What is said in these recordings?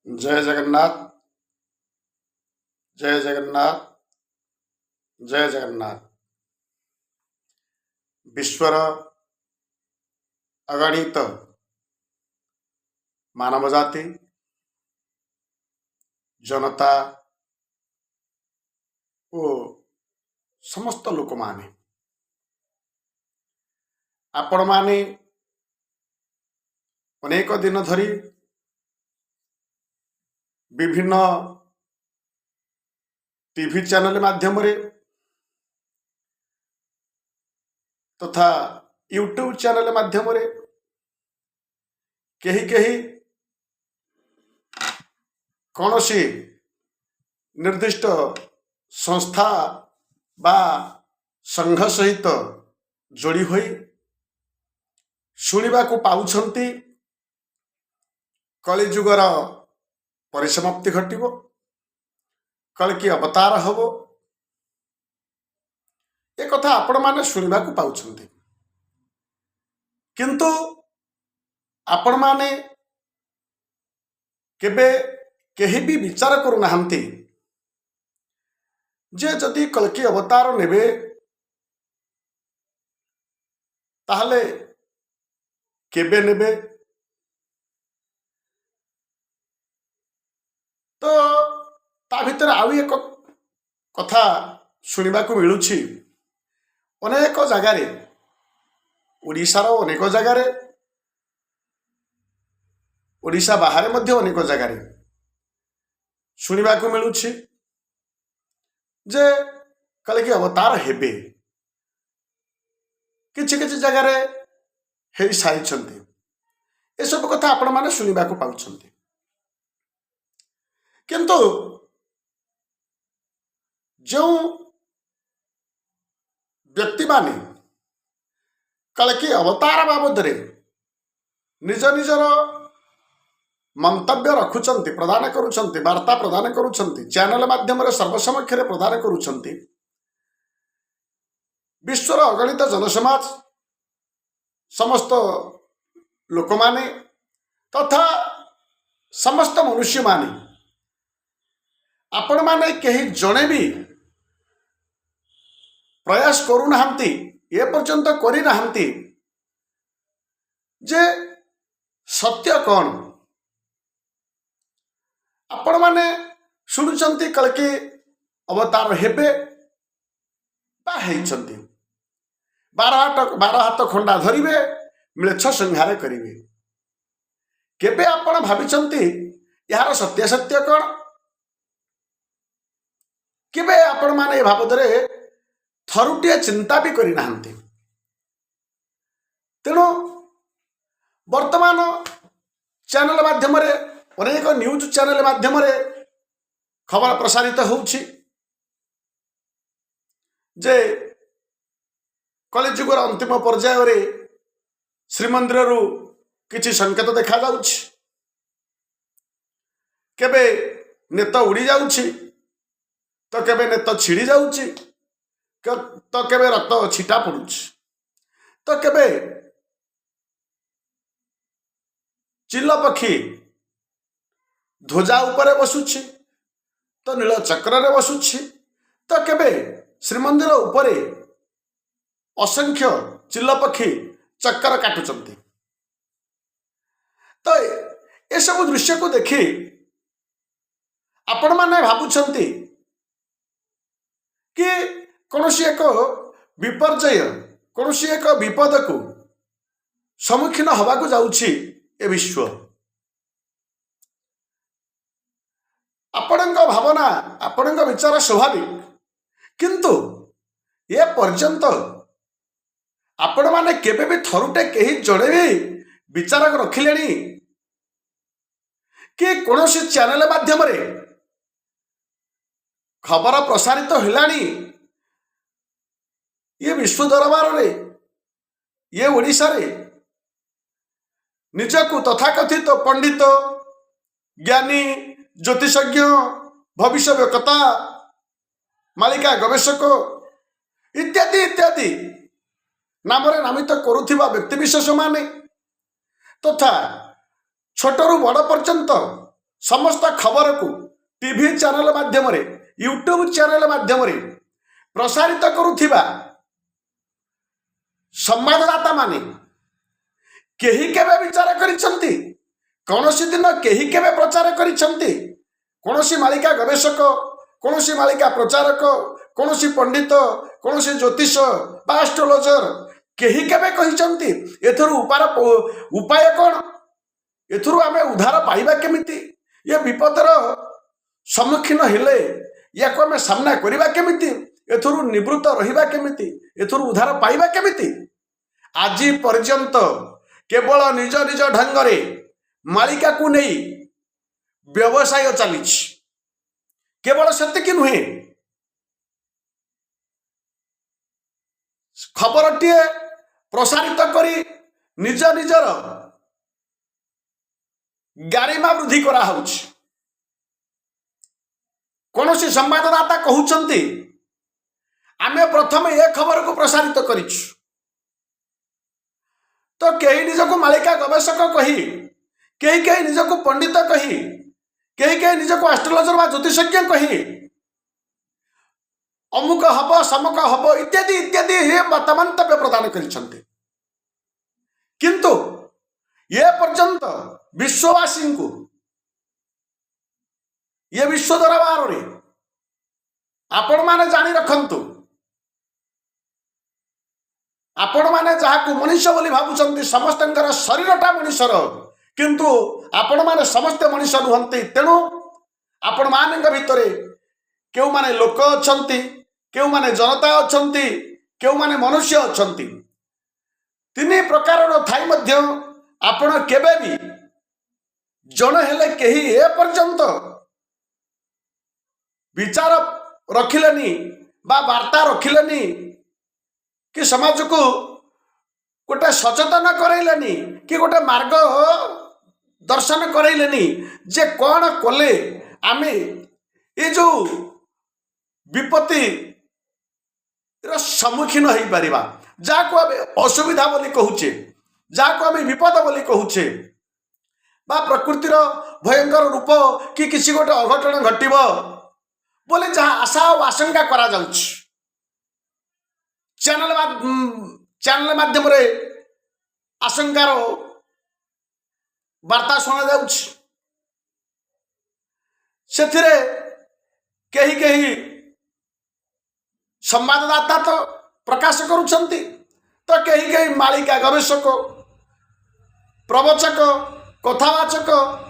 जय जगन्नाथ। जय जगन्नाथ। जय जगन्नाथ। विश्वर अगणित मानव जाति जनता ओ समस्त लोक माने आपण माने अनेक दिन धरी विभिन्न टीवी चैनल माध्यम तथा यूट्यूब चैनल माध्यम कहीं कहीं कौन सी निर्दिष्ट संस्था बा संघ सहित जोड़ी हुई शुणा को पाउछंती कलिजुगर परिसमाप्ति घटिबो, कलकी अवतार हबो। ए कथा आपण माने शुणा को पाउछंती, किंतु आपण माने केबे केही भी विचार करू नाहंती जे जदि कलकी अवतार नेबे ताहले केबे नेबे। तो ता भितर आउ एक कथा शुणा को मिलुछि अनेक जगार ओडिशार अनेक जगार ओडिशा बाहर मध्य अनेक जगार शुणा को मिलुछि जे कल की अवतार हेबे किछि किछि जगार हे सारी ए सब कथा आपण माने शुणा को पाउछंती, किंतु जो व्यक्ति माने कलकी अवतार बाबद निज निजर मंतव्य रखुचंती, प्रदान करुचंती, वार्ता प्रदान करुचंती, चैनल माध्यम सर्वसमक्ष प्रदान करुचंती। विश्वर अगणित जनसमाज समस्त लोक माने तथा समस्त मनुष्य माने आपण माने कहीं जणे भी प्रयास करू नाहंती, ए पर्यंत करी नाहंती जे सत्य कौन। आपण माने शुणुचंती कलकी अवतार हेबे बा हेइचंती, 12 हाथ खंडा धरिबे, म्लेच्छ संहार करिवे। केबे आपण भाबिचंती यार सत्य सत्य कौन? केबे आपण माने ए बाबदरे थरुटिए चिंता भी करी नाहंती। तेणु वर्तमान चैनल माध्यम अनेक न्यूज चैनल माध्यम खबर प्रसारित होउछि जे कलिजुगर अंतिम पर्याय रे श्रीमंदिर रु किछि संकेत देखा जाउछि, केबे नेत उड़ी जाउछि तो केबे नेत छिड़ी जाउछि, तो केबे रक्त छिटा पड़ुछि, तो केबे चिल्ल पक्षी ध्वजा उपरे बसुछि तो नील चक्र रे बसुछि, तो केबे श्रीमंदिर उपरे असंख्य चिल्ल पक्षी चक्कर काटुचंती। तो ए सब दृश्य को देखी आपण माने भाबुछंती कि कौनसी एक विपर्यय, कौनसी एक विपद को सम्मुखीन हवा को जाउछि ए विश्व। आपणक भावना, आपणक विचार स्वाभाविक, किंतु ए पर्यंत आपण माने केबे भी थरुटे कहीं जड़े भी विचार रखिले कि कौनसी चैनल माध्यम खबर प्रसारित हेलानी ये विश्व दरबार रे, ये ओडिशा रे निजकु तथाकथित पंडित, ज्ञानी, ज्योतिषज्ञ, भविष्यवक्ता, मालिका गवेषक इत्यादि इत्यादि नाम नामित करुथिबा व्यक्तिविशेष माने तथा छोटरू बड़ पर्यंत समस्त खबर को टीवी चैनल माध्यम यूट्यूब चैनल माध्यम प्रसारित करुथिबा संवाददाता माने केही केबे विचार करिसंती कौनसी दिन केही केबे प्रचार करिसंती कौनसी मालिका गवेषक कौनसी मालिका प्रचारक कौनसी पंडित कौनसी ज्योतिष बा एस्ट्रोलॉजर केही केबे कहिसंती एथरु उपाय कौन एथरु आमे उद्धार पाइबा केमिति ये विपदर सम्मुखीन हेले याको आमे सामना करिबा केमिति एथरु निवृत्त रहिबा केमिति एथरु उद्धार पाइबा केमिति आज पर्यंत केवल निज निज ढंगरे मालिका को नहीं व्यवसाय चली केवल सेतिक नुहे खबरटीए प्रसारित करी निज निजर गारिमा वृद्धि करा होउछ कौनसी संवाददाता कहउचंती आमे प्रथम ए खबर को प्रसारित करिछु तो कहीं निजको मालिका गवेषक कही कहीं निजको पंडित कही कहीं निजको एस्ट्रोलॉजर व ज्योतिषज्ञ कही अमुक हब समक हब इत्यादि इत्यादि हे मंतव्य प्रदान करिसंते किंतु ये पर्यंत विश्ववासी को ये विश्व दरबार रे आपण माने जानी रखंतु आपण माने जहाकू मनुष्य बोली भावुचंती समस्तंकर शरीरटा मनुष्यर किंतु आपण माने समस्त मनुष्य नुहंती तेणु आपण मानक भितरे केउ माने लोक अछंती केउ माने जनता अछंती केउ माने मनुष्य अछंती तीन प्रकार थाई मध्य आपण केबे भी जन हेले केही ए पर्यंत विचार रखिलेनी बा वार्ता रखिलेनी कि समाज को गोटे सचेतन करैलेनी कि गोटे मार्ग दर्शन करैलेनी जे कौन कले आमे ये जो विपत्ति सम्मुखीन हो पारिबा जाको आमे असुविधा बोली कहूचे जाको आमे विपद बोली कहूचे बा प्रकृतिर भयंकर रूप कि किसी गोटे अघटन घटिब बोले जहाँ आशा और आशंका करा जाउछ चैनल माध्यम रे आशंकार वार्ता शुणा जाउछ सेथिरे केही केही संवाददाता तो प्रकाश करुछंती तो केही केही मालिका गवेषक प्रवचक कथावाचक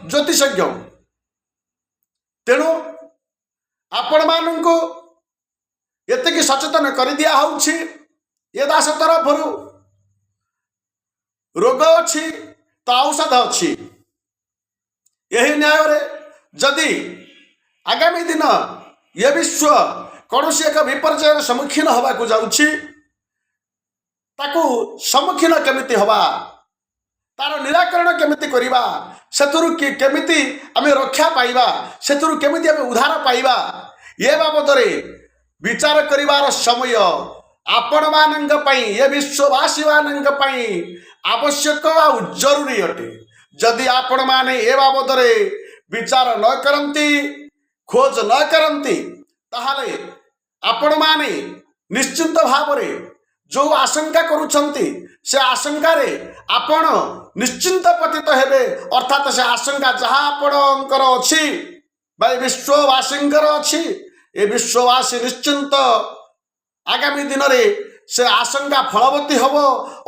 ज्योतिषज्ञ तेणु आपण माननको एतिकी सचेतन कर दिया होउछि ये दास तरफ रोग अच्छी तो औषध अच्छी यही न्याय रे जदि आगामी दिन ये विश्व कौन एक विपर्यय सम्मुखीन हवा को जाउछि ताकू सम्मुखीन केमिति हवा तार निराकरण केमिति करिबा सेतुरु केमिति आमे रक्षा पाइबा सेतुरु केमिति आमे उद्धार पाइबा ये बाबद रे विचार करिवार समय आपण मानंग पई ये विश्ववासी मानंग पई आवश्यक आ जरूरी अटे जदि आपण माने ए बाबद रे विचार न करंती खोज न करंती ताहाले आपण माने निश्चिंत भाव रे जो आशंका करूछंती से आशंका रे आपण निश्चिंत पतित हेबे अर्थात से आशंका जहाँ आपणकर अछि भाई विश्ववासींकर अछि ए विश्ववासी निश्चिंत आगामी दिन रे से आशंका फलवती हब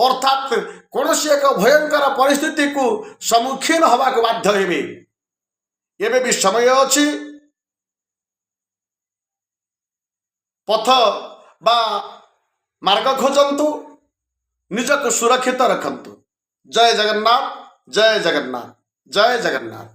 अर्थात कौन एक भयंकर परिस्थिति को सम्मुखीन हवा को बाध्य हेबे एबे भी समय अछि पथ बा मार्ग खोजंतु निजक सुरक्षित रखंतु जय जगन्नाथ जय जगन्नाथ जय जगन्नाथ।